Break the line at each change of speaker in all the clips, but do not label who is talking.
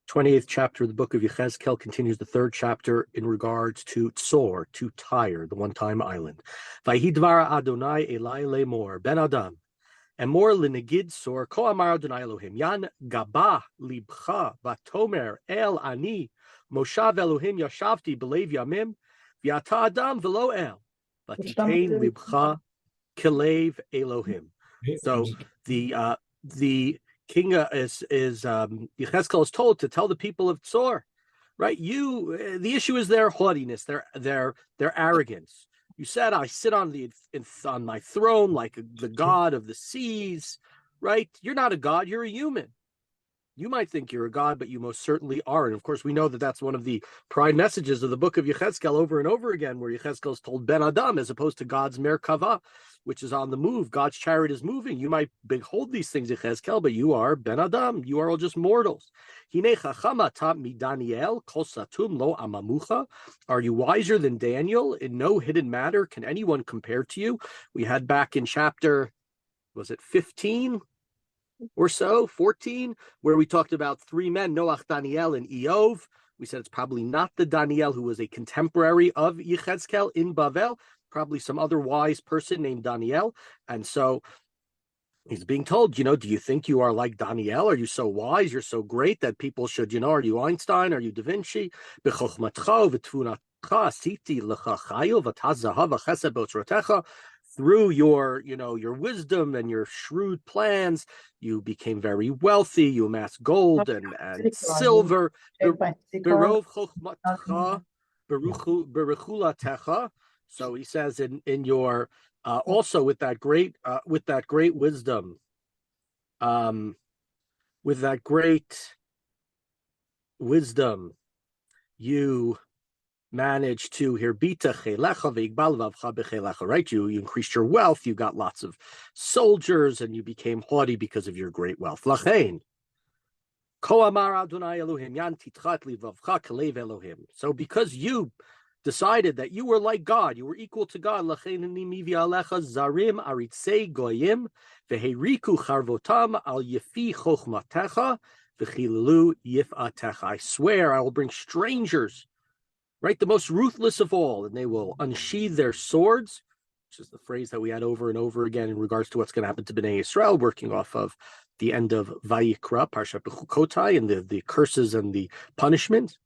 28th chapter of the book of Yechezkel continues the third chapter in regards to Tzor, to Tyre, the one-time island. Vayidvar Adonai Elai Lemor, Ben Adam, Emor Linegid Tzor, Ko Amar Adonai Elohim, Yan Gaba Libcha, Vatomer El Ani, Moshav Elohim Yashavti Belev Yamim, Vyata Adam Velo El, Vatitain Libcha Kilev Elohim. So the king Yechezkel is told to tell the people of Tzor, right? The issue is their haughtiness, their arrogance. You said, I sit on my throne like the God of the seas, right? You're not a God, you're a human. You might think you're a God, but you most certainly aren't. Of course, we know that that's one of the pride messages of the book of Yechezkel over and over again, where Yechezkel is told Ben Adam, as opposed to God's Merkava, which is on the move. God's chariot is moving. You might behold these things, Yechezkel, but you are Ben Adam. You are all just mortals. Are you wiser than Daniel? In no hidden matter can anyone compare to you. We had back in chapter, was it 15? Or so, 14, where we talked about three men, Noach, Daniel, and Eov. We said it's probably not the Daniel who was a contemporary of Yechezkel in Bavel, probably some other wise person named Daniel. And so he's being told, do you think you are like Daniel? Are you so wise? You're so great that people should, are you Einstein? Are you Da Vinci? Through your wisdom and your shrewd plans, you became very wealthy. You amassed gold and silver. So he says in your also with that great wisdom, you managed to right? You increased your wealth, you got lots of soldiers, and you became haughty because of your great wealth. So because you decided that you were like God, you were equal to God, I swear I will bring strangers, right, the most ruthless of all, and they will unsheathe their swords, which is the phrase that we had over and over again in regards to what's going to happen to Bnei Yisrael, working off of the end of Vayikra, Parshat Bechukotai, and the curses and the punishment,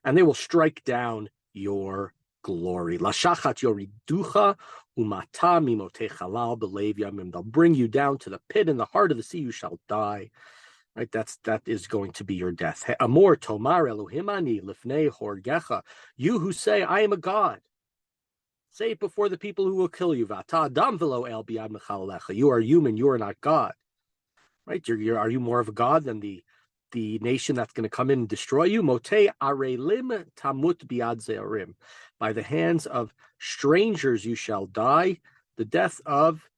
and they will strike down your glory. Lashachat yoriducha umata mimotei chalal belev yamim. They'll bring you down to the pit in the heart of the sea. You shall die. Right, that is going to be your death. Amor tomar Elohimani lifnei horgecha. You who say, I am a God, say it before the people who will kill you. Vata adam velo el biad mechalalecha. You are human. You are not God. Right? Are you more of a God than the nation that's going to come in and destroy you? Motei arelim tamut biad zeorim. By the hands of strangers you shall die. The death of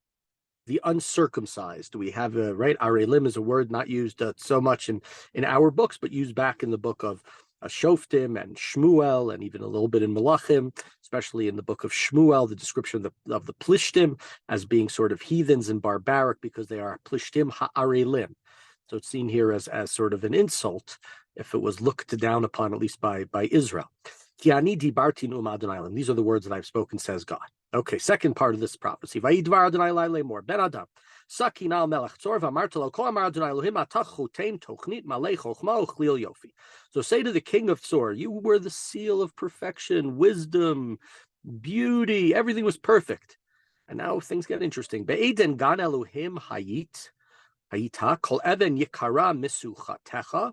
the uncircumcised. We have right, arelim is a word not used so much in our books, but used back in the book of Shoftim and Shmuel, and even a little bit in Melachim, especially in the book of Shmuel, the description of the Plishtim as being sort of heathens and barbaric because they are Plishtim ha'arelim. So it's seen here as sort of an insult if it was looked down upon, at least by Israel. These are the words that I've spoken, says God. Okay, second part of this prophecy. Vayidvar Adonai lemor, Ben Adam, Sakin al melech tzor v'amartelo ko amar Adonai Elohim atach chotem tochnit malei chochma uchlil yofi. So say to the king of Tzor, you were the seal of perfection, wisdom, beauty, everything was perfect. And now things get interesting. Be'eden gan Elohim hayita kol even yikara misuchatecha.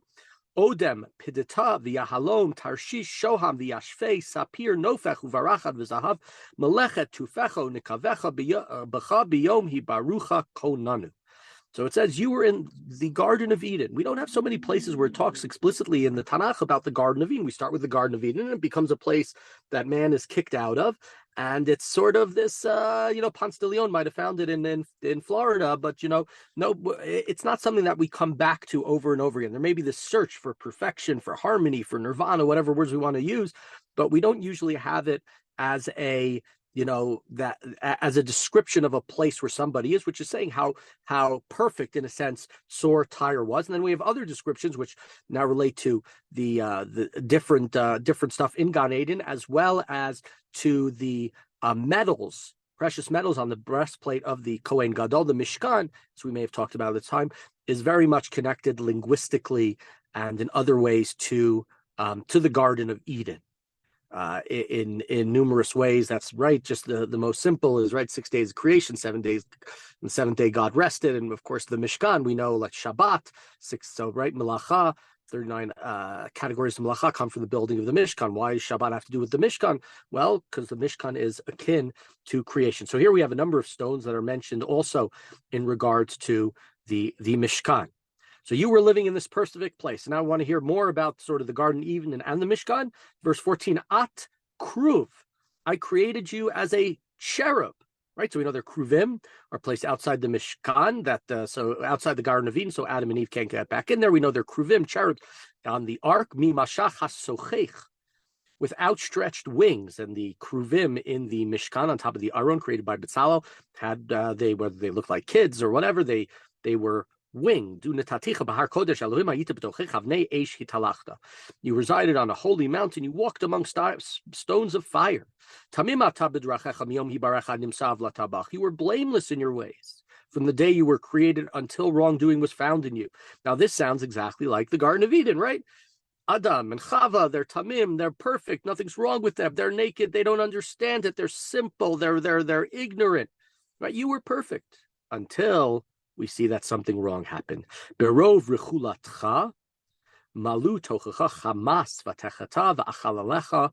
Odem, Pidita, V'Yahalom, Tarshish, Shoham, V'Yashfei, Sapir, Nofech, Uvarachad, V'Zahav, Melechet, Tufecho, Nikavecha, B'cha, B'yom, Hibarucha, Konanu. So it says you were in the Garden of Eden. We don't have so many places where it talks explicitly in the Tanakh about the Garden of Eden. We start with the Garden of Eden, and it becomes a place that man is kicked out of. And it's sort of this, Ponce de Leon might have found it in Florida, but, no, it's not something that we come back to over and over again. There may be this search for perfection, for harmony, for nirvana, whatever words we want to use, but we don't usually have it as a that as a description of a place where somebody is, which is saying how perfect, in a sense, Sor Tyre was. And then we have other descriptions which now relate to the different stuff in Gan Eden, as well as to the metals, precious metals on the breastplate of the Kohen Gadol. The Mishkan, as we may have talked about at the time, is very much connected linguistically and in other ways to the Garden of Eden. In numerous ways. That's right. Just the most simple is right. 6 days of creation, 7 days, and the seventh day God rested. And of course, the Mishkan, we know, like Shabbat, 6. So right, Melacha, 39 categories of Melacha come from the building of the Mishkan. Why does Shabbat have to do with the Mishkan? Well, because the Mishkan is akin to creation. So here we have a number of stones that are mentioned also in regards to the Mishkan. So you were living in this perfect place. And I want to hear more about sort of the Garden of Eden and the Mishkan. Verse 14, At Kruv, I created you as a cherub. Right, so we know they're kruvim, are placed outside the Mishkan, so outside the Garden of Eden, so Adam and Eve can't get back in there. We know they're kruvim, cherubs, on the ark, mimashach hasochech, with outstretched wings. And the kruvim in the Mishkan on top of the Aron created by Bezalel had whether they looked like kids or whatever, they were winged. You resided on a holy mountain. You walked among stones of fire. You were blameless in your ways from the day you were created until wrongdoing was found in you. Now, this sounds exactly like the Garden of Eden, right? Adam and Chava, they're tamim, they're perfect, nothing's wrong with them. They're naked, they don't understand it, they're simple, they're ignorant. Right? You were perfect until we see that something wrong happened. Berov rechulatcha, malu tochacha chamas vatechata va'achalalecha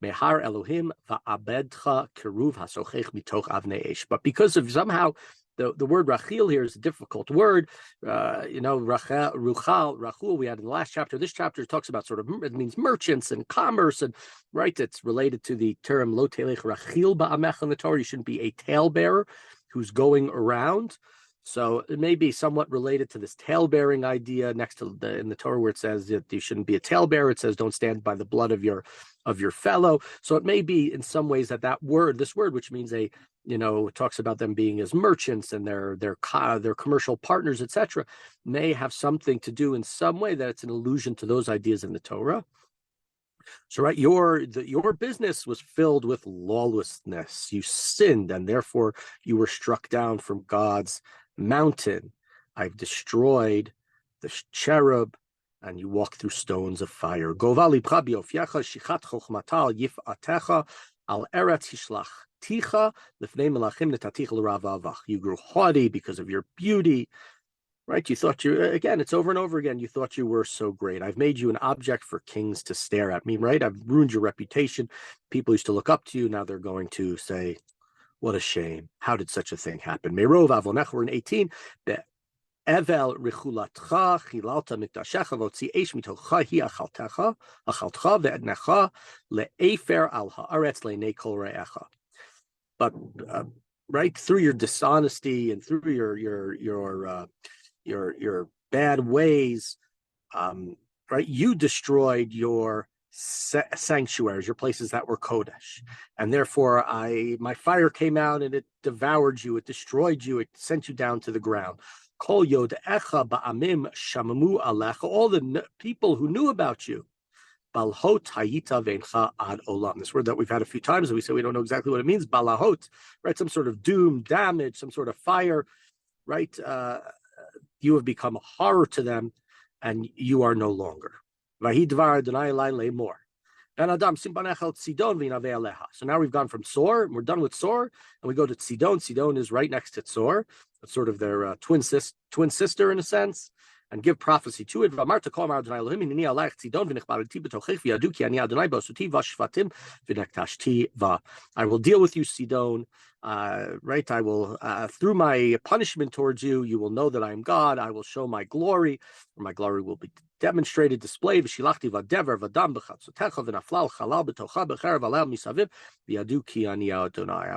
mehar Elohim va'abedcha keruv hasochech mitoch avnei esh. But because of somehow the word Rachil here is a difficult word. Rachul, we had in the last chapter. This chapter talks about it means merchants and commerce, and right, it's related to the term lo telech Rachil ba'amech in the Torah. You shouldn't be a talebearer who's going around. So it may be somewhat related to this tail-bearing idea next to in the Torah where it says that you shouldn't be a talebearer. It says don't stand by the blood of your fellow. So it may be in some ways this word, which means it talks about them being as merchants and their commercial partners, etc., may have something to do in some way that it's an allusion to those ideas in the Torah. So right, your business was filled with lawlessness. You sinned, and therefore you were struck down from God's mountain. I've destroyed the cherub, and you walk through stones of fire. Govali prabiofyecha shichat chochmatal yifatecha al eretz hishlachticha lifnei melachim netaticha l'ravavach. You grew haughty because of your beauty. Right? You thought again, it's over and over again. You thought you were so great. I've made you an object for kings to stare at me, right? I've ruined your reputation. People used to look up to you. Now they're going to say, what a shame. How did such a thing happen? Merov avonech, we're in 18. Evel richulatcha chilalta mikdashecha votzi eish mitocha hi achaltcha ve'ednecha le'efer al haaretz le'nei kol re'echa. But right, through your dishonesty and through your bad ways, right, you destroyed your sanctuaries, your places that were Kodesh, and therefore my fire came out and it devoured you, it destroyed you, it sent you down to the ground. Kol yodecha ba'amim shamamu alecha, all the people who knew about you, balhot hayita veincha ad olam. This word that we've had a few times, and we say we don't know exactly what it means. Balahot, right? Some sort of doom, damage, some sort of fire, right? You have become a horror to them, and you are no longer. So now we've gone from Sor, and we're done with Sor, and we go to Tzidon. Tzidon is right next to Tzor. It's sort of their twin sister in a sense, and give prophecy to it. I will deal with you, Sidon. Right, I will, through my punishment towards you, you will know that I am God. I will show my glory, or my glory will be demonstrated, displayed. I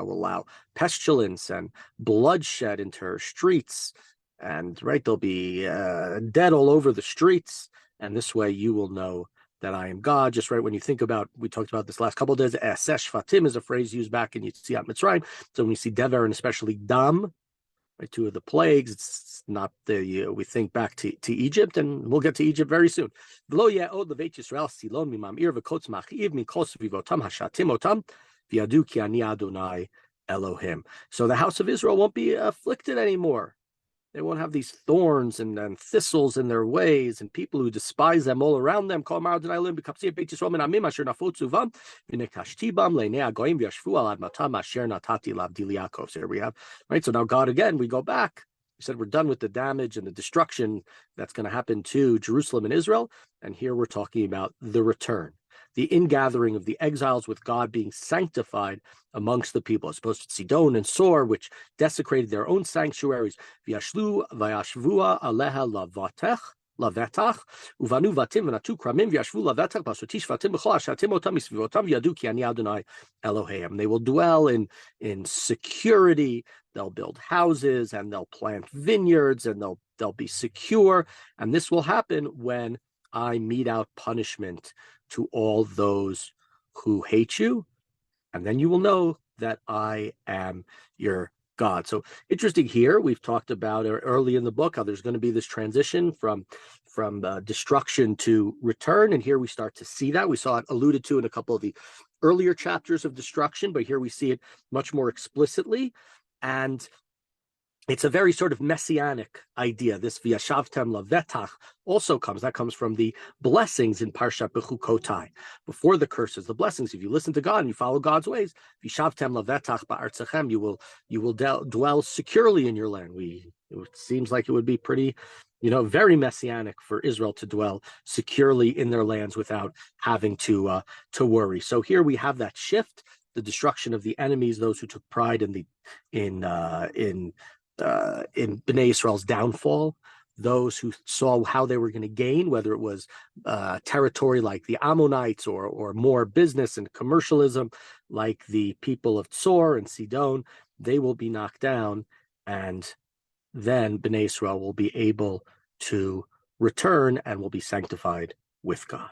will allow pestilence and bloodshed into her streets, and right, there'll be dead all over the streets, and this way you will know that I am God. Just right when you think about, we talked about this last couple of days, Esesh Fatim is a phrase used back in Yetziat Mitzrayim. So when you see Dever and especially Dam, right, two of the plagues, it's not the, we think back to Egypt, and we'll get to Egypt very soon. So the house of Israel won't be afflicted anymore. They won't have these thorns and thistles in their ways, and people who despise them all around them. So here we have, right? So now God, again, we go back. We said we're done with the damage and the destruction that's going to happen to Jerusalem and Israel. And here we're talking about the return, the ingathering of the exiles, with God being sanctified amongst the people, as opposed to Sidon and Sor, which desecrated their own sanctuaries. V'yashlu v'yashvua aleha lavetach uvanu vatim v'natu kramim v'yashvu lavetach b'asutish vatim b'chol ashatim otam misvivotam v'yadu ki ani Adonai Eloheim. They will dwell in security. They'll build houses and they'll plant vineyards and they'll be secure. And this will happen when I mete out punishment to all those who hate you, and then you will know that I am your God. So interesting here, we've talked about early in the book how there's going to be this transition from destruction to return, and here we start to see that. We saw it alluded to in a couple of the earlier chapters of destruction, but here we see it much more explicitly, and it's a very sort of messianic idea. This v'yashavtem lavetach also comes from the blessings in Parshat Bechukotai. Before the curses, the blessings, if you listen to God and you follow God's ways, v'yashavtem lavetach ba'artzachem, you will dwell securely in your land. It seems like it would be pretty, very messianic for Israel to dwell securely in their lands without having to worry. So here we have that shift, the destruction of the enemies, those who took pride in Bnei Israel's downfall, those who saw how they were going to gain, whether it was territory like the Ammonites or more business and commercialism like the people of Tzor and Sidon, they will be knocked down, and then Bnei Israel will be able to return and will be sanctified with God.